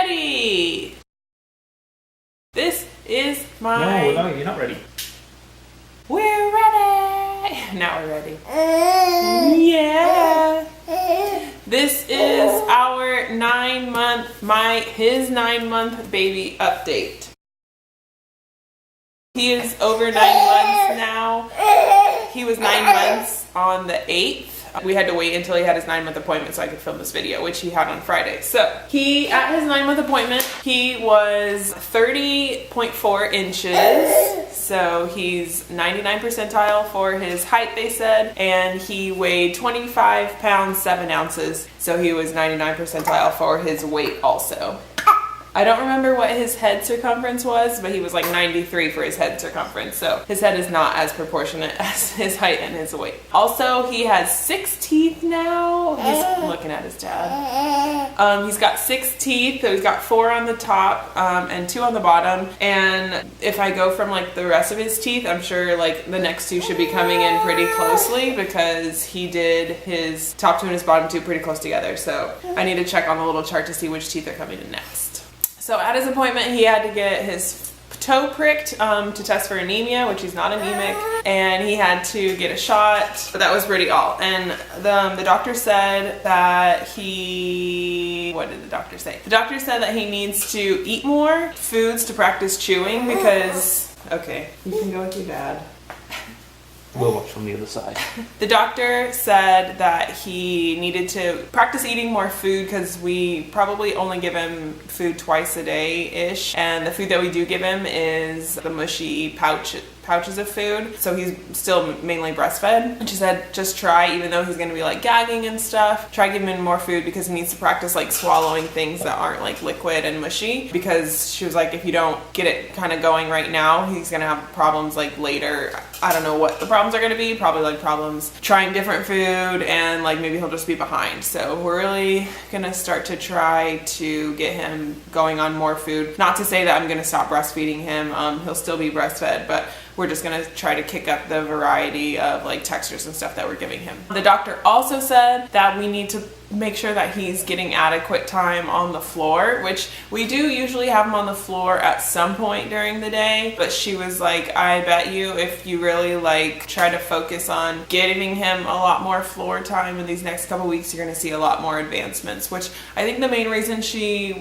ready. This is my... No, you're not ready. We're ready. Now we're ready. Yeah. This is our his 9-month baby update. He is over 9 months now. He was 9 months on the 8th. We had to wait until he had his 9-month appointment so I could film this video, which he had on Friday. So at his 9-month appointment, he was 30.4 inches. So he's 99 percentile for his height, they said, and he weighed 25 pounds, 7 ounces. So he was 99 percentile for his weight also. I don't remember what his head circumference was, but he was like 93 for his head circumference. So his head is not as proportionate as his height and his weight. Also, he has 6 teeth now. He's looking at his dad. He's got 6 teeth. So he's got 4 on the top and 2 on the bottom. And if I go from like the rest of his teeth, I'm sure like the next 2 should be coming in pretty closely because he did his top 2 and his bottom 2 pretty close together. So I need to check on the little chart to see which teeth are coming in next. So at his appointment, he had to get his toe pricked to test for anemia, which he's not anemic, and he had to get a shot, but that was really all. And the doctor said that what did the doctor say? The doctor said that he needs to eat more foods to practice chewing because, okay, you can go with your dad. We'll watch from the other side. The doctor said that he needed to practice eating more food because we probably only give him food twice a day-ish. And the food that we do give him is the mushy pouches of food. So he's still mainly breastfed. And she said, just try, even though he's going to be like gagging and stuff, try giving him more food because he needs to practice like swallowing things that aren't like liquid and mushy. Because she was like, if you don't get it kind of going right now, he's going to have problems like later. I don't know what the problems are going to be. Probably like problems trying different food and like maybe he'll just be behind. So we're really going to start to try to get him going on more food. Not to say that I'm going to stop breastfeeding him. He'll still be breastfed, but we're just going to try to kick up the variety of like textures and stuff that we're giving him. The doctor also said that we need to make sure that he's getting adequate time on the floor, which we do usually have him on the floor at some point during the day, but she was like, I bet you if you really like try to focus on giving him a lot more floor time in these next couple weeks, you're going to see a lot more advancements, which I think the main reason she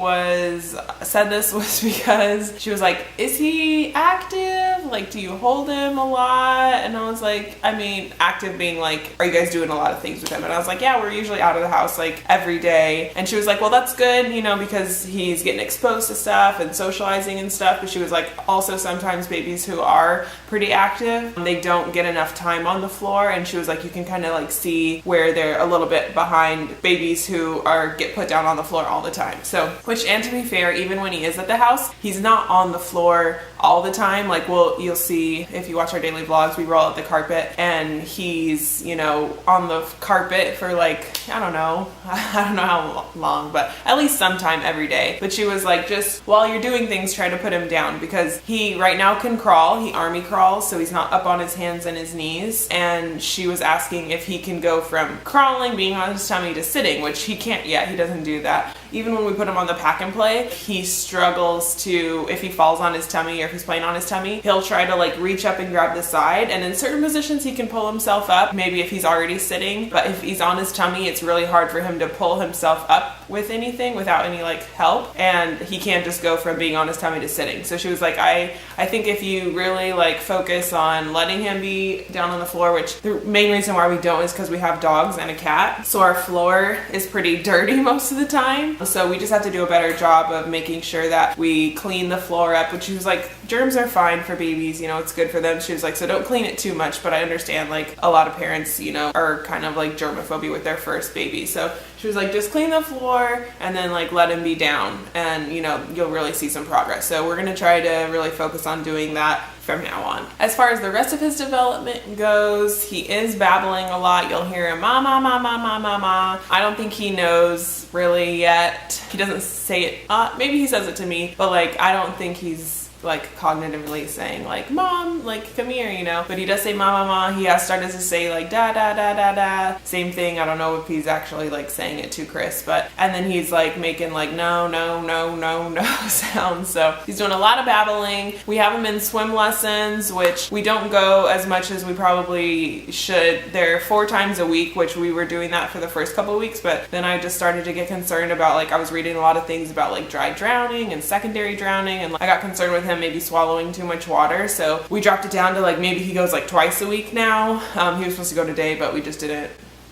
said this was because she was like, is he active? Like, do you hold him a lot? And I was like, I mean, active being like, are you guys doing a lot of things with him? And I was like, yeah, we're usually out of the house like every day. And she was like, well, that's good, you know, because he's getting exposed to stuff and socializing and stuff. But she was like, also sometimes babies who are pretty active, they don't get enough time on the floor. And she was like, you can kind of like see where they're a little bit behind babies who get put down on the floor all the time. So, and to be fair, even when he is at the house, he's not on the floor all the time. Like, you'll see if you watch our daily vlogs, we roll out the carpet and he's, you know, on the carpet for like, I don't know how long, but at least sometime every day. But she was like, just while you're doing things, try to put him down because he right now can crawl. He army crawls, so he's not up on his hands and his knees. And she was asking if he can go from crawling, being on his tummy, to sitting, which he can't yet. He doesn't do that. Even when we put him on the pack and play, he struggles to, if he falls on his tummy or if he's playing on his tummy, he'll try to like reach up and grab the side. And in certain positions, he can pull himself up, maybe if he's already sitting. But if he's on his tummy, it's really hard for him to pull himself up with anything without any like help. And he can't just go from being on his tummy to sitting. So she was like, I think if you really like focus on letting him be down on the floor, which the main reason why we don't is because we have dogs and a cat. So our floor is pretty dirty most of the time. So we just have to do a better job of making sure that we clean the floor up, which she was like, germs are fine for babies, you know, it's good for them. She was like, so don't clean it too much, but I understand like a lot of parents, you know, are kind of like germophobia with their first baby. So she was like, just clean the floor and then like let him be down and, you know, you'll really see some progress. So we're going to try to really focus on doing that from now on. As far as the rest of his development goes, he is babbling a lot. You'll hear him, ma, ma, ma, ma, ma, ma, ma. I don't think he knows really yet. He doesn't say it. Maybe he says it to me, but like, I don't think he's like cognitively saying like mom, like come here, you know, but he does say mama. He has started to say like da da da da da, same thing. I don't know if he's actually like saying it to Chris, but and then he's like making like no no no no no sounds. So he's doing a lot of babbling. We have him in swim lessons, which we don't go as much as we probably should. They're 4 times a week, which we were doing that for the first couple of weeks, but then I just started to get concerned about like, I was reading a lot of things about like dry drowning and secondary drowning, and I got concerned with him maybe swallowing too much water, so we dropped it down to like maybe he goes like twice a week now. He was supposed to go today, but we just didn't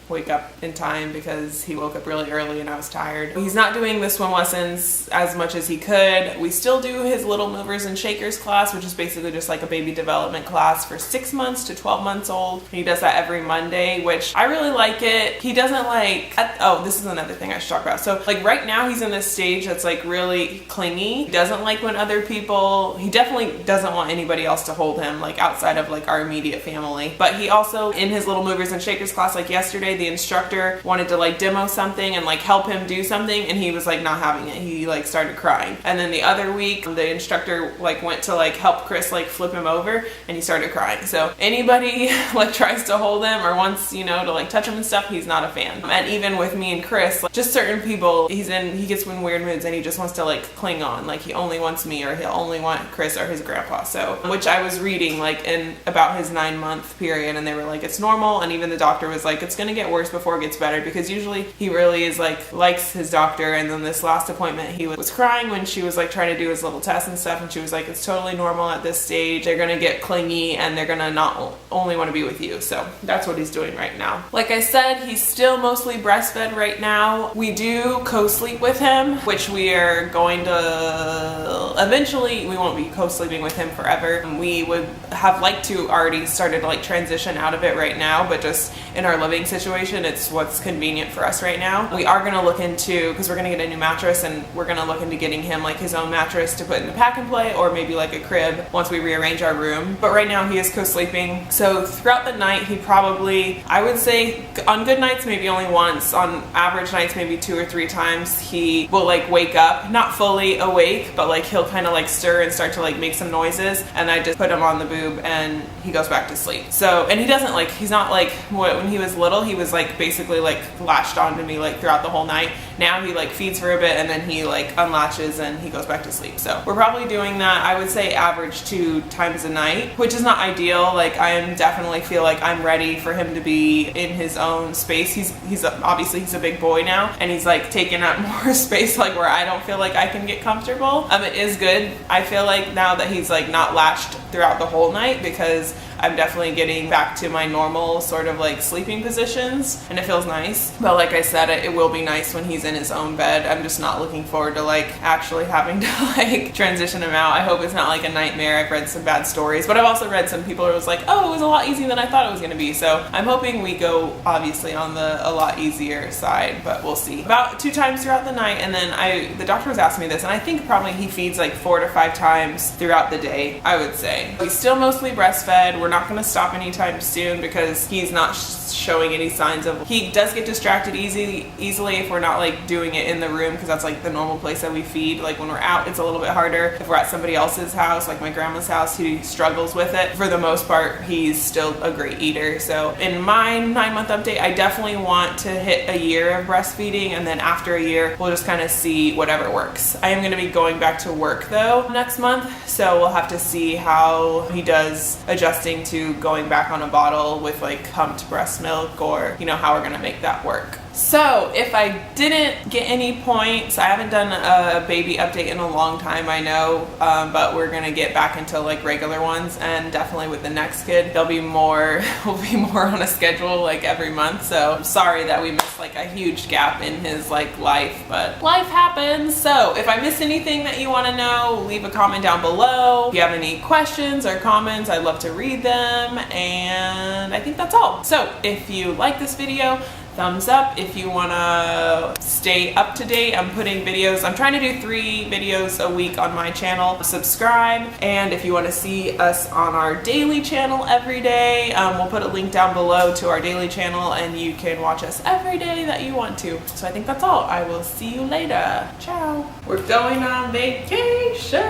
wake up in time because he woke up really early and I was tired. He's not doing the swim lessons as much as he could. We still do his little movers and shakers class, which is basically just like a baby development class for 6 months to 12 months old. He does that every Monday, which I really like it. He doesn't like, oh, this is another thing I should talk about. So like right now he's in this stage that's like really clingy. He doesn't like when other people, he definitely doesn't want anybody else to hold him, like outside of like our immediate family. But he also, in his little movers and shakers class, like yesterday, the instructor wanted to like demo something and like help him do something, and he was like not having it. He like started crying. And then the other week the instructor like went to like help Chris like flip him over, and he started crying. So anybody like tries to hold him or wants, you know, to like touch him and stuff, he's not a fan. And even with me and Chris, like, just certain people, he gets in weird moods and he just wants to like cling on, like he only wants me or he'll only want Chris or his grandpa. So, which I was reading like in about his 9-month period, and they were like it's normal, and even the doctor was like it's gonna get worse before it gets better, because usually he really is like likes his doctor. And then this last appointment he was crying when she was like trying to do his little tests and stuff, and she was like it's totally normal at this stage, they're gonna get clingy and they're gonna not only want to be with you. So that's what he's doing right now. Like I said, he's still mostly breastfed right now. We do co-sleep with him, which we are going to eventually, we won't be co-sleeping with him forever. We would have liked to already started to like transition out of it right now, but just in our living situation it's what's convenient for us right now. We are going to look into, because we're going to get a new mattress, and we're going to look into getting him like his own mattress to put in the pack and play, or maybe like a crib once we rearrange our room. But right now he is co-sleeping, so throughout the night he probably, I would say on good nights maybe only once, on average nights maybe 2 or 3 times he will like wake up, not fully awake, but like he'll kind of like stir and start to like make some noises, and I just put him on the boob and he goes back to sleep. So, and he doesn't like, he's not like when he was little, he was like basically like latched onto me like throughout the whole night. Now he like feeds for a bit and then he like unlatches and he goes back to sleep. So we're probably doing that, I would say average 2 times a night, which is not ideal. Like I am definitely feel like I'm ready for him to be in his own space. He's obviously he's a big boy now, and he's like taking up more space, like where I don't feel like I can get comfortable. It is good, I feel like, now that he's like not latched throughout the whole night, because I'm definitely getting back to my normal sort of like sleeping positions, and it feels nice. But like I said, it will be nice when he's in his own bed. I'm just not looking forward to like actually having to like transition him out. I hope it's not like a nightmare. I've read some bad stories, but I've also read some people who was like, oh, it was a lot easier than I thought it was going to be. So I'm hoping we go obviously on the a lot easier side, but we'll see. About 2 times throughout the night, and then the doctor was asking me this, and I think probably he feeds like 4 to 5 times throughout the day, I would say. He's still mostly breastfed. We're not going to stop anytime soon because he's not showing any signs of, he does get distracted easily if we're not like doing it in the room, because that's like the normal place that we feed. Like when we're out it's a little bit harder. If we're at somebody else's house, like my grandma's house, he struggles with it. For the most part he's still a great eater. So in my 9-month update, I definitely want to hit a year of breastfeeding, and then after a year we'll just kind of see whatever works. I am going to be going back to work though next month, so we'll have to see how he does adjusting to going back on a bottle with like pumped breast milk, or you know how we're gonna make that work. So if I didn't get any points, I haven't done a baby update in a long time, I know, but we're gonna get back into like regular ones, and definitely with the next kid there'll be more, we'll be more on a schedule like every month. So I'm sorry that we missed like a huge gap in his like life, but life happens. So if I missed anything that you want to know, leave a comment down below. If you have any questions or comments, I'd love to read them, and I think that's all. So if you like this video, thumbs up. If you want to stay up to date, I'm putting videos, I'm trying to do 3 videos a week on my channel. Subscribe, and if you want to see us on our daily channel every day, we'll put a link down below to our daily channel, and you can watch us every day that you want to. So I think that's all. I will see you later. Ciao. We're going on vacation.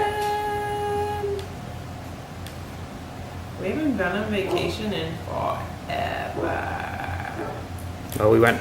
haven't gone on vacation in forever. Well, we went